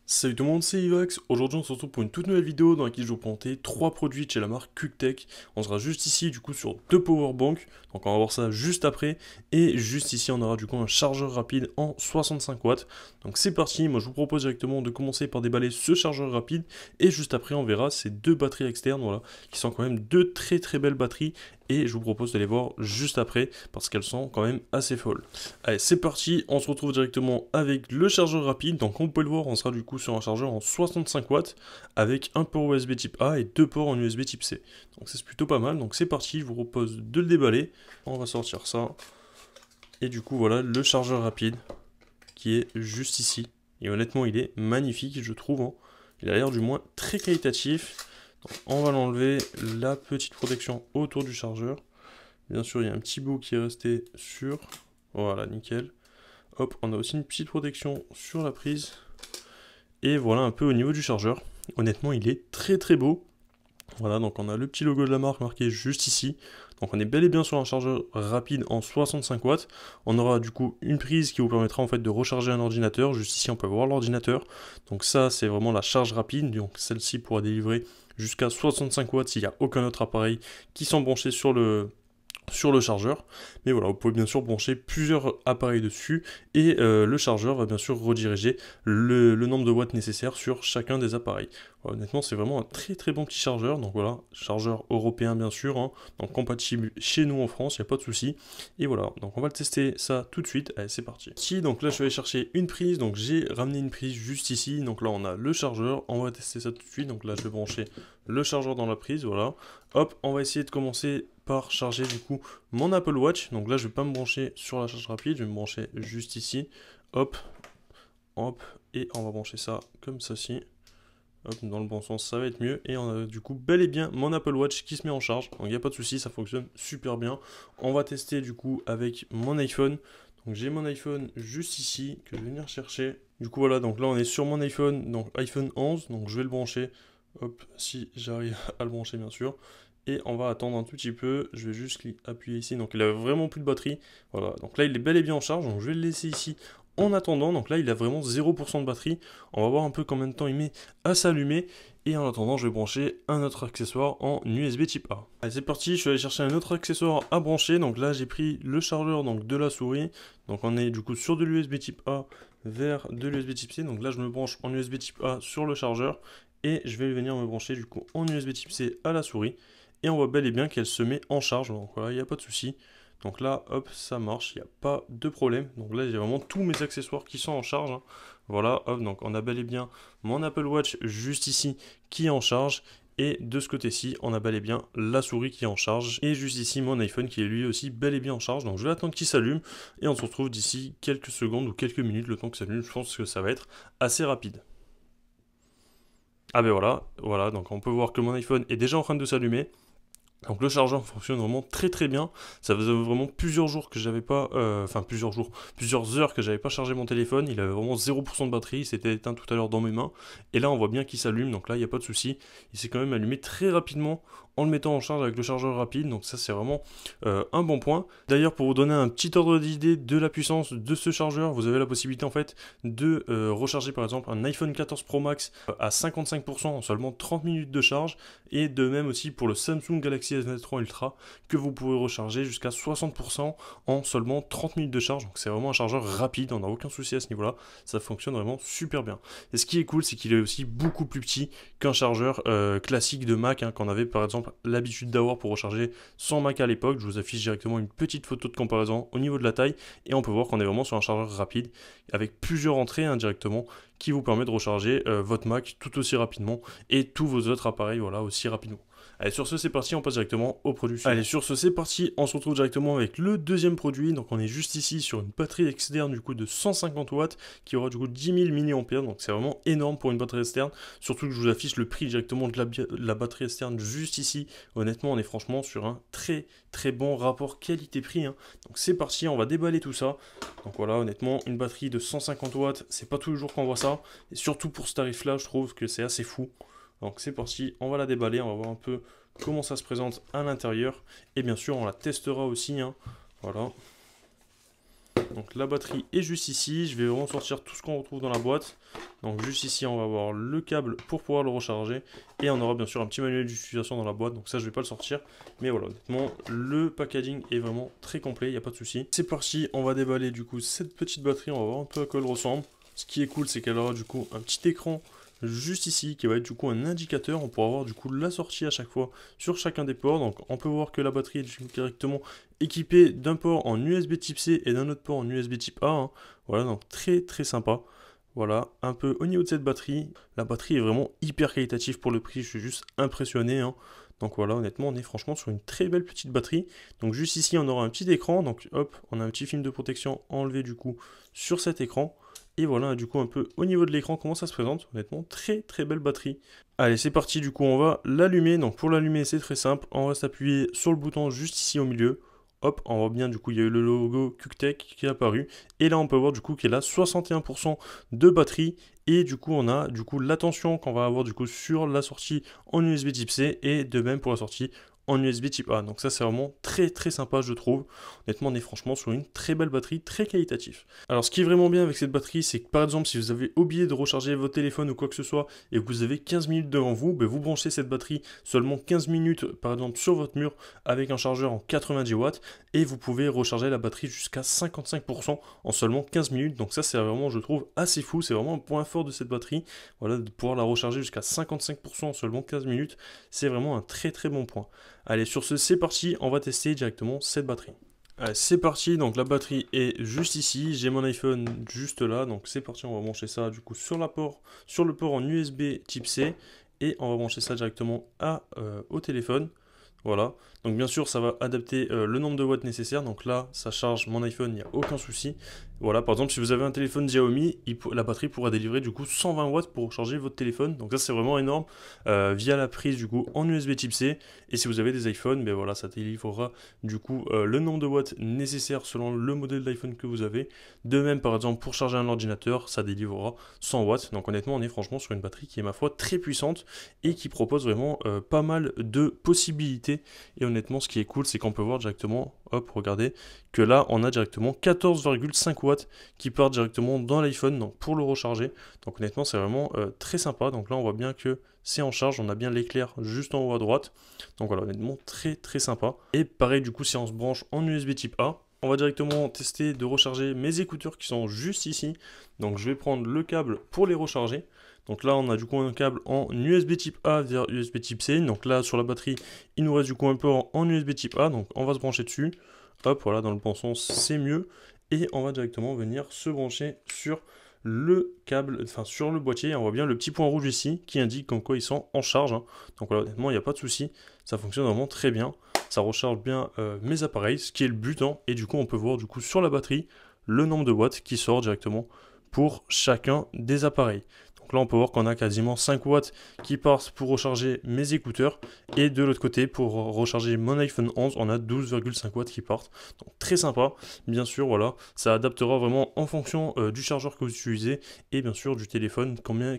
Salut tout le monde, c'est Ivax. Aujourd'hui on se retrouve pour une toute nouvelle vidéo dans laquelle je vais vous présenter 3 produits de chez la marque QuickTech. On sera juste ici du coup sur 2 powerbanks, donc on va voir ça juste après. Et juste ici on aura du coup un chargeur rapide en 65 watts. Donc c'est parti, moi je vous propose directement de commencer par déballer ce chargeur rapide. Et juste après on verra ces deux batteries externes, voilà, qui sont quand même deux très belles batteries. Et je vous propose d'aller voir juste après parce qu'elles sont quand même assez folles. Allez, c'est parti, on se retrouve directement avec le chargeur rapide. Donc comme vous pouvez le voir, on sera du coup sur un chargeur en 65 watts avec un port USB type A et deux ports en USB type C. Donc c'est plutôt pas mal, donc c'est parti, je vous propose de le déballer. On va sortir ça. Et du coup voilà le chargeur rapide qui est juste ici. Et honnêtement il est magnifique je trouve, hein. Il a l'air du moins très qualitatif. Donc, on va l'enlever, la petite protection autour du chargeur. Bien sûr il y a un petit bout qui est resté sur. Voilà, nickel. Hop, on a aussi une petite protection sur la prise. Et voilà un peu au niveau du chargeur. Honnêtement, il est très beau. Voilà, donc on a le petit logo de la marque marqué juste ici. Donc on est bel et bien sur un chargeur rapide en 65 watts. On aura du coup une prise qui vous permettra en fait de recharger un ordinateur. Juste ici, on peut voir l'ordinateur. Donc ça, c'est vraiment la charge rapide. Donc celle-ci pourra délivrer jusqu'à 65 watts s'il n'y a aucun autre appareil qui sont branchés sur le chargeur. Mais voilà, vous pouvez bien sûr brancher plusieurs appareils dessus et le chargeur va bien sûr rediriger le nombre de watts nécessaires sur chacun des appareils. Voilà, honnêtement, c'est vraiment un très bon petit chargeur. Donc voilà, chargeur européen bien sûr, hein, donc compatible chez nous en France, il n'y a pas de souci. Et voilà, donc on va le tester ça tout de suite. Allez, c'est parti. Si, donc là je vais aller chercher une prise, donc j'ai ramené une prise juste ici. Donc là on a le chargeur, on va tester ça tout de suite. Donc là je vais brancher le chargeur dans la prise, voilà. Hop, on va essayer de commencer par charger du coup mon Apple Watch. Donc là je vais pas me brancher sur la charge rapide, je vais me brancher juste ici. Hop, hop, et on va brancher ça comme ceci. Hop, dans le bon sens, ça va être mieux. Et on a du coup bel et bien mon Apple Watch qui se met en charge. Donc il n'y a pas de souci, ça fonctionne super bien. On va tester du coup avec mon iPhone. Donc j'ai mon iPhone juste ici que je vais venir chercher. Du coup voilà, donc là on est sur mon iPhone, donc iPhone 11. Donc je vais le brancher. Hop, si j'arrive à le brancher bien sûr. Et on va attendre un tout petit peu. Je vais juste appuyer ici. Donc il a vraiment plus de batterie. Voilà, donc là il est bel et bien en charge. Donc je vais le laisser ici en attendant. Donc là il a vraiment 0% de batterie. On va voir un peu combien de temps il met à s'allumer. Et en attendant, je vais brancher un autre accessoire en USB type A. Allez, c'est parti, je suis allé chercher un autre accessoire à brancher. Donc là, j'ai pris le chargeur donc, de la souris. Donc on est du coup sur de l'USB type A vers de l'USB type C. Donc là, je me branche en USB type A sur le chargeur. Et je vais venir me brancher du coup en USB type C à la souris. Et on voit bel et bien qu'elle se met en charge. Donc voilà, il n'y a pas de souci. Donc là, hop, ça marche, il n'y a pas de problème. Donc là, j'ai vraiment tous mes accessoires qui sont en charge, hein. Voilà, hop, donc on a bel et bien mon Apple Watch juste ici qui est en charge. Et de ce côté-ci, on a bel et bien la souris qui est en charge. Et juste ici, mon iPhone qui est lui aussi bel et bien en charge. Donc je vais attendre qu'il s'allume. Et on se retrouve d'ici quelques secondes ou quelques minutes, le temps que ça s'allume. Je pense que ça va être assez rapide. Ah ben voilà, voilà, donc on peut voir que mon iPhone est déjà en train de s'allumer. Donc le chargeur fonctionne vraiment très bien. Ça faisait vraiment plusieurs jours que j'avais pas, plusieurs heures que j'avais pas chargé mon téléphone. Il avait vraiment 0% de batterie. Il s'était éteint tout à l'heure dans mes mains. Et là on voit bien qu'il s'allume. Donc là il n'y a pas de souci. Il s'est quand même allumé très rapidement en le mettant en charge avec le chargeur rapide. Donc ça c'est vraiment un bon point. D'ailleurs pour vous donner un petit ordre d'idée de la puissance de ce chargeur, vous avez la possibilité en fait de recharger par exemple un iPhone 14 Pro Max à 55% en seulement 30 minutes de charge. Et de même aussi pour le Samsung Galaxy S23 Ultra que vous pouvez recharger jusqu'à 60% en seulement 30 minutes de charge. Donc c'est vraiment un chargeur rapide, on n'a aucun souci à ce niveau-là. Ça fonctionne vraiment super bien. Et ce qui est cool, c'est qu'il est aussi beaucoup plus petit qu'un chargeur classique de Mac, hein, qu'on avait par exemple l'habitude d'avoir pour recharger son Mac à l'époque. Je vous affiche directement une petite photo de comparaison au niveau de la taille et on peut voir qu'on est vraiment sur un chargeur rapide avec plusieurs entrées indirectement qui vous permet de recharger votre Mac tout aussi rapidement et tous vos autres appareils voilà, aussi rapidement. Allez, sur ce, c'est parti, on passe directement au produit suivant. Allez, sur ce, c'est parti, on se retrouve directement avec le deuxième produit. Donc, on est juste ici sur une batterie externe du coup de 150 watts qui aura du coup 10 000 mAh. Donc, c'est vraiment énorme pour une batterie externe. Surtout que je vous affiche le prix directement de la batterie externe juste ici. Honnêtement, on est franchement sur un très bon rapport qualité-prix, hein. Donc, c'est parti, on va déballer tout ça. Donc, voilà, honnêtement, une batterie de 150 watts, c'est pas tous les jours qu'on voit ça. Et surtout pour ce tarif-là, je trouve que c'est assez fou. Donc c'est parti, on va la déballer, on va voir un peu comment ça se présente à l'intérieur. Et bien sûr, on la testera aussi, hein. Voilà. Donc la batterie est juste ici, je vais vraiment sortir tout ce qu'on retrouve dans la boîte. Donc juste ici on va avoir le câble pour pouvoir le recharger. Et on aura bien sûr un petit manuel d'utilisation dans la boîte, donc ça je vais pas le sortir. Mais voilà, honnêtement le packaging est vraiment très complet, il n'y a pas de souci. C'est parti, on va déballer du coup cette petite batterie, on va voir un peu à quoi elle ressemble. Ce qui est cool c'est qu'elle aura du coup un petit écran juste ici qui va être du coup un indicateur. On pourra voir du coup la sortie à chaque fois sur chacun des ports. Donc on peut voir que la batterie est directement équipée d'un port en USB type C et d'un autre port en USB type A, hein. Voilà, donc très très sympa. Voilà, un peu au niveau de cette batterie, la batterie est vraiment hyper qualitative pour le prix, je suis juste impressionné, hein. Donc voilà, honnêtement, on est franchement sur une très belle petite batterie. Donc juste ici, on aura un petit écran, donc hop, on a un petit film de protection enlevé du coup sur cet écran. Et voilà, du coup, un peu au niveau de l'écran, comment ça se présente. Honnêtement, très très belle batterie. Allez, c'est parti, du coup, on va l'allumer. Donc pour l'allumer, c'est très simple. On va s'appuyer sur le bouton juste ici au milieu. Hop, on voit bien, du coup, il y a eu le logo QuickTech qui est apparu. Et là, on peut voir, du coup, qu'il a 61% de batterie. Et du coup, on a, du coup, la tension qu'on va avoir, du coup, sur la sortie en USB type C. Et de même pour la sortie en USB type A. Donc ça, c'est vraiment très très sympa, je trouve. Honnêtement, on est franchement sur une très belle batterie, très qualitatif. Alors, ce qui est vraiment bien avec cette batterie, c'est que par exemple, si vous avez oublié de recharger votre téléphone ou quoi que ce soit, et que vous avez 15 minutes devant vous, ben, vous branchez cette batterie seulement 15 minutes, par exemple, sur votre mur, avec un chargeur en 90 watts, et vous pouvez recharger la batterie jusqu'à 55% en seulement 15 minutes. Donc ça, c'est vraiment, je trouve, assez fou. C'est vraiment un point fort de cette batterie. Voilà, de pouvoir la recharger jusqu'à 55% en seulement 15 minutes, c'est vraiment un très très bon point. Allez, sur ce, c'est parti, on va tester directement cette batterie. Allez, c'est parti, donc la batterie est juste ici, j'ai mon iPhone juste là, donc c'est parti, on va brancher ça du coup sur le port en USB type C, et on va brancher ça directement au téléphone. Voilà, donc bien sûr ça va adapter le nombre de watts nécessaires, donc là ça charge mon iPhone, il n'y a aucun souci. Voilà, par exemple si vous avez un téléphone Xiaomi, la batterie pourra délivrer du coup 120 watts pour charger votre téléphone, donc ça c'est vraiment énorme, via la prise du coup en USB type C. Et si vous avez des iPhones, ben voilà, ça délivrera du coup le nombre de watts nécessaires selon le modèle d'iPhone que vous avez. De même par exemple pour charger un ordinateur, ça délivrera 100 watts, donc honnêtement on est franchement sur une batterie qui est ma foi très puissante et qui propose vraiment pas mal de possibilités. Et honnêtement, ce qui est cool, c'est qu'on peut voir directement, hop, regardez, que là, on a directement 14,5 watts qui partent directement dans l'iPhone donc pour le recharger. Donc honnêtement, c'est vraiment très sympa. Donc là, on voit bien que c'est en charge, on a bien l'éclair juste en haut à droite. Donc voilà, honnêtement, très très sympa. Et pareil, du coup, si on se branche en USB type A, on va directement tester de recharger mes écouteurs qui sont juste ici. Donc je vais prendre le câble pour les recharger. Donc là, on a du coup un câble en USB type A vers USB type C. Donc là, sur la batterie, il nous reste du coup un port en USB type A. Donc on va se brancher dessus. Hop, voilà, dans le bon sens, c'est mieux. Et on va directement venir se brancher sur le câble, enfin sur le boîtier. Et on voit bien le petit point rouge ici qui indique comme quoi ils sont en charge, hein. Donc voilà, honnêtement, il n'y a pas de souci. Ça fonctionne vraiment très bien. Ça recharge bien mes appareils, ce qui est le but, hein. Et du coup, on peut voir du coup sur la batterie le nombre de watts qui sort directement pour chacun des appareils. Donc là, on peut voir qu'on a quasiment 5 watts qui partent pour recharger mes écouteurs. Et de l'autre côté, pour recharger mon iPhone 11, on a 12,5 watts qui partent. Donc très sympa. Bien sûr, voilà, ça adaptera vraiment en fonction du chargeur que vous utilisez. Et bien sûr, du téléphone, combien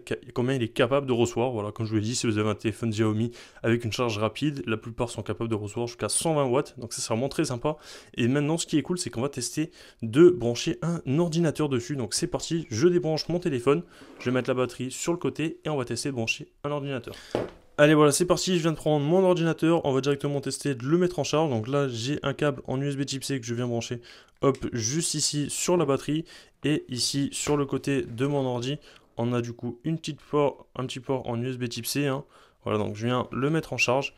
il est capable de recevoir. Voilà, comme je vous l'ai dit, si vous avez un téléphone Xiaomi avec une charge rapide, la plupart sont capables de recevoir jusqu'à 120 watts. Donc ça, c'est vraiment très sympa. Et maintenant, ce qui est cool, c'est qu'on va tester de brancher un ordinateur dessus. Donc c'est parti, je débranche mon téléphone. Je vais mettre la batterie sur le côté et on va tester de brancher un ordinateur. Allez, voilà, c'est parti, je viens de prendre mon ordinateur, on va directement tester de le mettre en charge. Donc là, j'ai un câble en USB type C que je viens brancher, hop, juste ici sur la batterie. Et ici, sur le côté de mon ordi, on a du coup un petit port en USB type C, hein. Voilà, donc je viens le mettre en charge.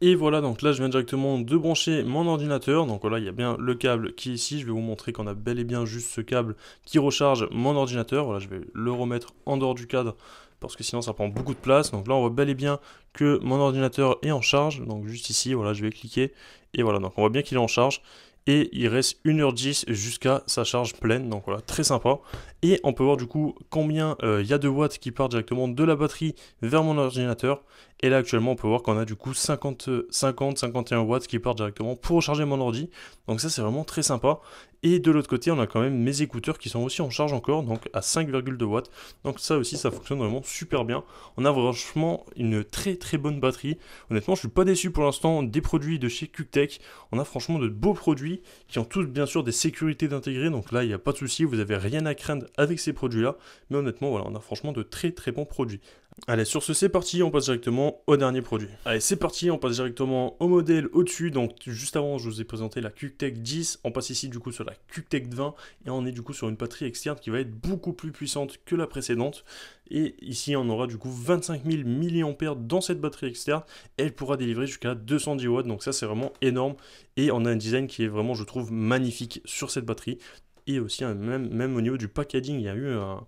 Et voilà, donc là je viens directement de brancher mon ordinateur. Donc voilà, il y a bien le câble qui est ici. Je vais vous montrer qu'on a bel et bien juste ce câble qui recharge mon ordinateur. Voilà, je vais le remettre en dehors du cadre parce que sinon ça prend beaucoup de place. Donc là on voit bel et bien que mon ordinateur est en charge. Donc juste ici, voilà, je vais cliquer. Et voilà, donc on voit bien qu'il est en charge. Et il reste 1h10 jusqu'à sa charge pleine, donc voilà, très sympa. Et on peut voir du coup combien il y a de watts qui partent directement de la batterie vers mon ordinateur. Et là actuellement on peut voir qu'on a du coup 50-51 watts qui partent directement pour recharger mon ordi. Donc ça c'est vraiment très sympa. Et de l'autre côté, on a quand même mes écouteurs qui sont aussi en charge encore, donc à 5,2 watts. Donc ça aussi, ça fonctionne vraiment super bien. On a franchement une très très bonne batterie. Honnêtement, je suis pas déçu pour l'instant des produits de chez QuickTech. On a franchement de beaux produits qui ont tous bien sûr des sécurités d'intégrer. Donc là, il n'y a pas de souci, vous n'avez rien à craindre avec ces produits-là. Mais honnêtement, voilà, on a franchement de très très bons produits. Allez, sur ce, c'est parti, on passe directement au dernier produit. Allez, c'est parti, on passe directement au modèle au-dessus. Donc, juste avant, je vous ai présenté la QuickTech 10. On passe ici, du coup, sur la QuickTech 20. Et on est, du coup, sur une batterie externe qui va être beaucoup plus puissante que la précédente. Et ici, on aura, du coup, 25 000 mAh dans cette batterie externe. Elle pourra délivrer jusqu'à 210 watts. Donc, ça, c'est vraiment énorme. Et on a un design qui est vraiment, je trouve, magnifique sur cette batterie. Et aussi, même au niveau du packaging, il y a eu un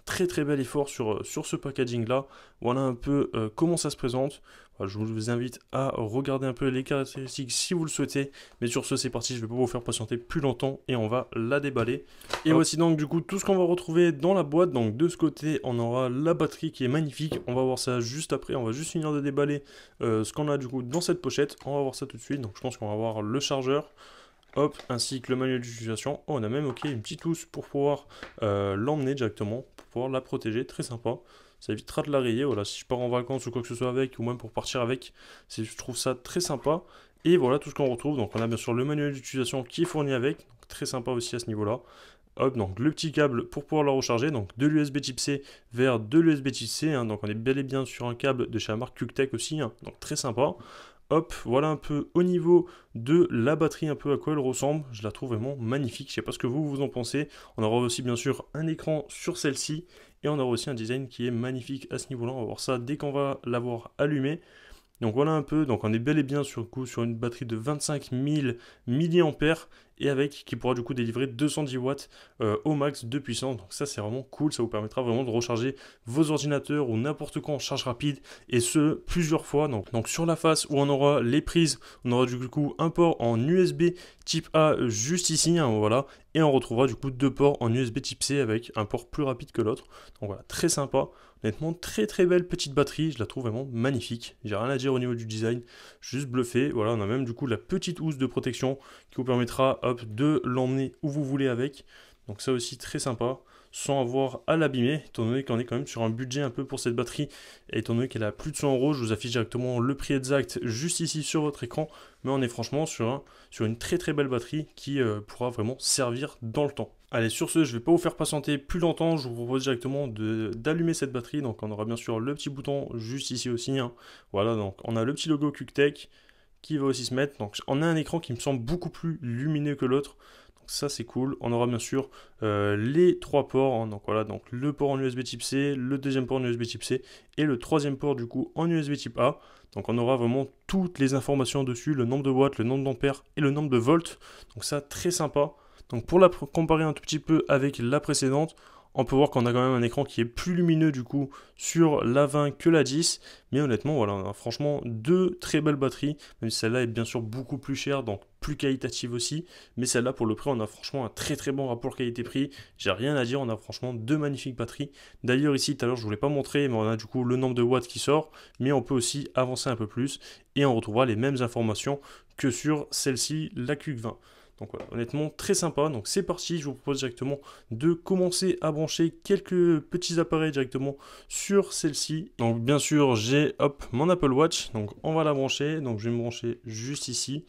très très bel effort sur ce packaging là. Voilà un peu comment ça se présente. Voilà, je vous invite à regarder un peu les caractéristiques si vous le souhaitez, mais sur ce c'est parti, je vais pas vous faire patienter plus longtemps et on va la déballer. Et voici donc du coup tout ce qu'on va retrouver dans la boîte. Donc de ce côté on aura la batterie qui est magnifique, on va voir ça juste après, on va juste finir de déballer ce qu'on a du coup dans cette pochette, on va voir ça tout de suite. Donc je pense qu'on va voir le chargeur, hop, ainsi que le manuel d'utilisation. Oh, on a même une petite housse pour pouvoir l'emmener directement, pour pouvoir la protéger, très sympa. Ça évitera de la rayer, voilà, si je pars en vacances ou quoi que ce soit avec, ou même pour partir avec, je trouve ça très sympa. Et voilà tout ce qu'on retrouve, donc on a bien sûr le manuel d'utilisation qui est fourni avec, donc très sympa aussi à ce niveau-là. Hop, donc le petit câble pour pouvoir la recharger, donc de l'USB type C vers de l'USB type C, hein, donc on est bel et bien sur un câble de chez la marque QuickTech aussi, hein, donc très sympa. Hop, voilà un peu au niveau de la batterie, un peu à quoi elle ressemble. Je la trouve vraiment magnifique. Je ne sais pas ce que vous en pensez. On aura aussi bien sûr un écran sur celle-ci. Et on aura aussi un design qui est magnifique à ce niveau-là. On va voir ça dès qu'on va l'avoir allumé. Donc voilà un peu, donc on est bel et bien sur une batterie de 25 000 mAh et avec qui pourra du coup délivrer 210 watts au max de puissance. Donc ça c'est vraiment cool, ça vous permettra vraiment de recharger vos ordinateurs ou n'importe quoi en charge rapide et ce plusieurs fois. Donc sur la face où on aura les prises, on aura du coup un port en USB type A juste ici, hein, voilà, et on retrouvera du coup deux ports en USB type C avec un port plus rapide que l'autre. Donc voilà, très sympa. Honnêtement, très très belle petite batterie, je la trouve vraiment magnifique. J'ai rien à dire au niveau du design, juste bluffé. Voilà, on a même du coup la petite housse de protection qui vous permettra hop, de l'emmener où vous voulez avec. Donc ça aussi très sympa, sans avoir à l'abîmer, étant donné qu'on est quand même sur un budget un peu pour cette batterie. Et étant donné qu'elle a plus de 100 €, je vous affiche directement le prix exact juste ici sur votre écran. Mais on est franchement sur une très très belle batterie qui pourra vraiment servir dans le temps. Allez, sur ce, je ne vais pas vous faire patienter plus longtemps, je vous propose directement d'allumer cette batterie. Donc on aura bien sûr le petit bouton juste ici aussi, hein. Voilà, donc on a le petit logo QuickTech qui va aussi se mettre. Donc on a un écran qui me semble beaucoup plus lumineux que l'autre. Donc ça c'est cool. On aura bien sûr les trois ports, hein. Donc voilà, donc le port en USB type C, le deuxième port en USB type C et le troisième port du coup en USB type A. Donc on aura vraiment toutes les informations dessus, le nombre de watts, le nombre d'ampères et le nombre de volts. Donc ça très sympa. Donc pour la comparer un tout petit peu avec la précédente, on peut voir qu'on a quand même un écran qui est plus lumineux du coup sur la 20 que la 10. Mais honnêtement, voilà, on a franchement deux très belles batteries. Même si celle-là est bien sûr beaucoup plus chère, donc plus qualitative aussi. Mais celle-là, pour le prix, on a franchement un très très bon rapport qualité-prix. J'ai rien à dire, on a franchement deux magnifiques batteries. D'ailleurs ici, tout à l'heure, je ne vous l'ai pas montré, mais on a du coup le nombre de watts qui sort. Mais on peut aussi avancer un peu plus. Et on retrouvera les mêmes informations que sur celle-ci, la QC20. Donc voilà, honnêtement très sympa. Donc c'est parti, je vous propose directement de commencer à brancher quelques petits appareils directement sur celle-ci. Donc bien sûr j'ai mon Apple Watch, donc on va la brancher. Donc je vais me brancher juste ici,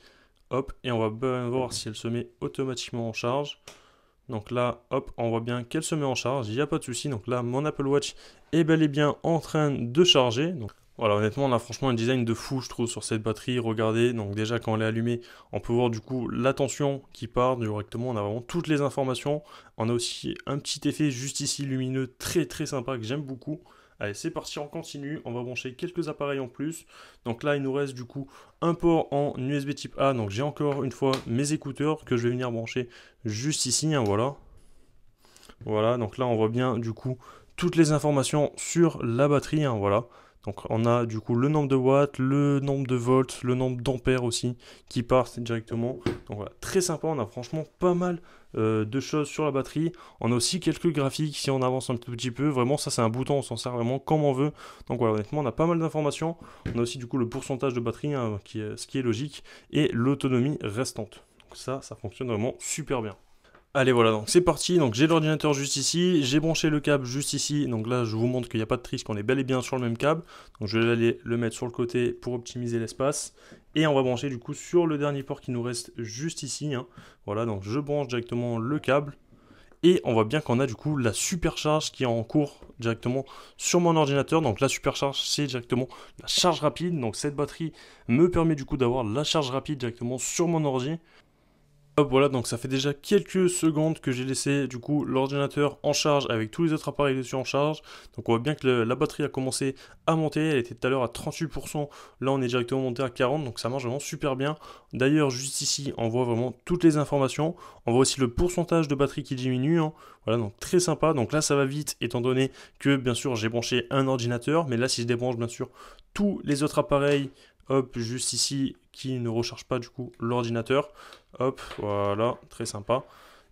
hop, et on va voir si elle se met automatiquement en charge. Donc là, hop, on voit bien qu'elle se met en charge, il n'y a pas de souci. Donc là, mon Apple Watch est bel et bien en train de charger. Donc voilà, honnêtement, on a franchement un design de fou, je trouve, sur cette batterie. Regardez, donc déjà, quand elle est allumée, on peut voir du coup la tension qui part directement. On a vraiment toutes les informations. On a aussi un petit effet juste ici lumineux, très très sympa, que j'aime beaucoup. Allez, c'est parti, on continue. On va brancher quelques appareils en plus. Donc là, il nous reste du coup un port en USB type A. Donc j'ai encore une fois mes écouteurs que je vais venir brancher juste ici, hein, voilà. Voilà, donc là, on voit bien du coup toutes les informations sur la batterie, hein, voilà. Donc on a du coup le nombre de watts, le nombre de volts, le nombre d'ampères aussi qui partent directement. Donc voilà, très sympa, on a franchement pas mal de choses sur la batterie. On a aussi quelques graphiques si on avance un tout petit peu. Vraiment ça c'est un bouton, on s'en sert vraiment comme on veut. Donc voilà, honnêtement on a pas mal d'informations. On a aussi du coup le pourcentage de batterie, hein, ce qui est logique, et l'autonomie restante. Donc ça fonctionne vraiment super bien. Allez voilà, donc c'est parti, donc j'ai l'ordinateur juste ici, j'ai branché le câble juste ici, donc là je vous montre qu'il n'y a pas de triche, qu'on est bel et bien sur le même câble, donc je vais aller le mettre sur le côté pour optimiser l'espace, et on va brancher du coup sur le dernier port qui nous reste juste ici, hein. Voilà, donc je branche directement le câble, et on voit bien qu'on a du coup la supercharge qui est en cours directement sur mon ordinateur. Donc la supercharge, c'est directement la charge rapide, donc cette batterie me permet du coup d'avoir la charge rapide directement sur mon ordi. Hop, voilà, donc ça fait déjà quelques secondes que j'ai laissé du coup l'ordinateur en charge avec tous les autres appareils dessus en charge. Donc on voit bien que la batterie a commencé à monter, elle était tout à l'heure à 38%, là on est directement monté à 40%, donc ça marche vraiment super bien. D'ailleurs juste ici on voit vraiment toutes les informations, on voit aussi le pourcentage de batterie qui diminue, hein. Voilà, donc très sympa. Donc là ça va vite étant donné que bien sûr j'ai branché un ordinateur, mais là si je débranche bien sûr tous les autres appareils, hop, juste ici, qui ne recharge pas du coup l'ordinateur. Hop, voilà, très sympa.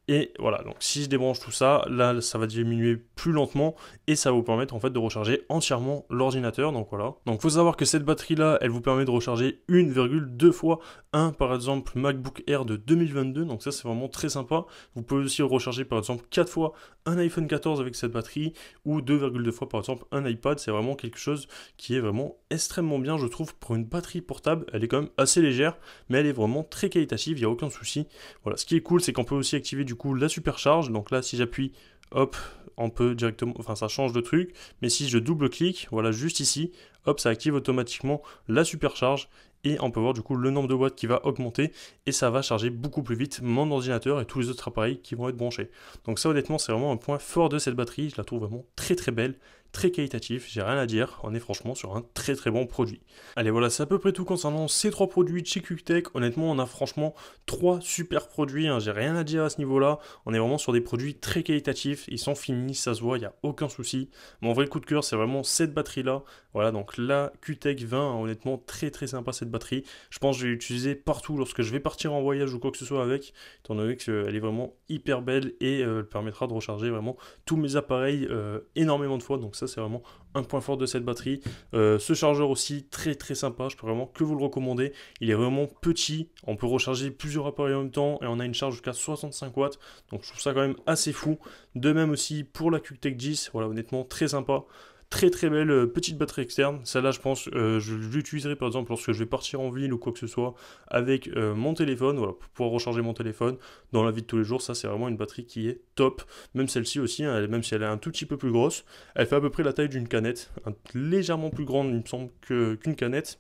Et voilà, donc si je débranche tout ça, là ça va diminuer plus lentement et ça va vous permettre en fait de recharger entièrement l'ordinateur. Donc voilà. Donc faut savoir que cette batterie là, elle vous permet de recharger 1,2 fois un par exemple MacBook Air de 2022. Donc ça c'est vraiment très sympa. Vous pouvez aussi recharger par exemple 4 fois un iPhone 14 avec cette batterie ou 2,2 fois par exemple un iPad. C'est vraiment quelque chose qui est vraiment extrêmement bien je trouve pour une batterie portable. Elle est quand même assez légère mais elle est vraiment très qualitative, il n'y a aucun souci. Voilà, ce qui est cool c'est qu'on peut aussi activer du coup la supercharge. Donc là si j'appuie, hop, on peut directement, enfin ça change de truc, mais si je double-clique, voilà juste ici, hop, ça active automatiquement la supercharge et on peut voir du coup le nombre de watts qui va augmenter et ça va charger beaucoup plus vite mon ordinateur et tous les autres appareils qui vont être branchés. Donc ça honnêtement c'est vraiment un point fort de cette batterie, je la trouve vraiment très très belle, très qualitatif, j'ai rien à dire, on est franchement sur un très très bon produit. Allez voilà, c'est à peu près tout concernant ces trois produits de chez QuickTech. Honnêtement on a franchement trois super produits, hein. J'ai rien à dire à ce niveau là, on est vraiment sur des produits très qualitatifs, ils sont finis, ça se voit, il n'y a aucun souci. Mon vrai coup de cœur c'est vraiment cette batterie là, voilà donc la QuickTech 20, hein, honnêtement très très sympa cette batterie, je pense que je vais l'utiliser partout lorsque je vais partir en voyage ou quoi que ce soit avec, étant donné qu'elle est vraiment hyper belle et elle permettra de recharger vraiment tous mes appareils énormément de fois, donc ça c'est vraiment un point fort de cette batterie. Ce chargeur aussi très très sympa, je peux vraiment que vous le recommander, il est vraiment petit, on peut recharger plusieurs appareils en même temps et on a une charge jusqu'à 65 watts, donc je trouve ça quand même assez fou. De même aussi pour la QuickTech 10, voilà honnêtement très sympa. Très très belle petite batterie externe, celle-là je pense je l'utiliserai par exemple lorsque je vais partir en ville ou quoi que ce soit avec mon téléphone, voilà, pour pouvoir recharger mon téléphone dans la vie de tous les jours. Ça c'est vraiment une batterie qui est top, même celle-ci aussi, hein, même si elle est un tout petit peu plus grosse, elle fait à peu près la taille d'une canette, légèrement plus grande il me semble qu'une canette.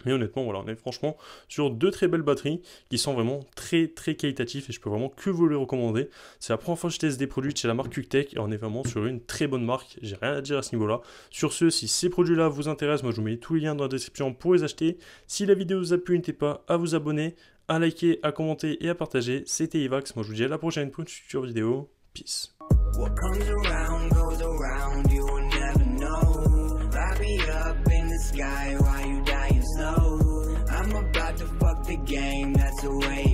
Mais honnêtement, voilà, on est franchement sur deux très belles batteries qui sont vraiment très très qualitatifs et je peux vraiment que vous les recommander. C'est la première fois que je teste des produits de chez la marque QuickTech et on est vraiment sur une très bonne marque. J'ai rien à dire à ce niveau-là. Sur ce, si ces produits-là vous intéressent, moi je vous mets tous les liens dans la description pour les acheter. Si la vidéo vous a plu, n'hésitez pas à vous abonner, à liker, à commenter et à partager. C'était Evax, moi je vous dis à la prochaine pour une future vidéo. Peace. What comes around, goes around, you will never know. Light me up in the sky while you dying slow. I'm about to fuck the game, that's the way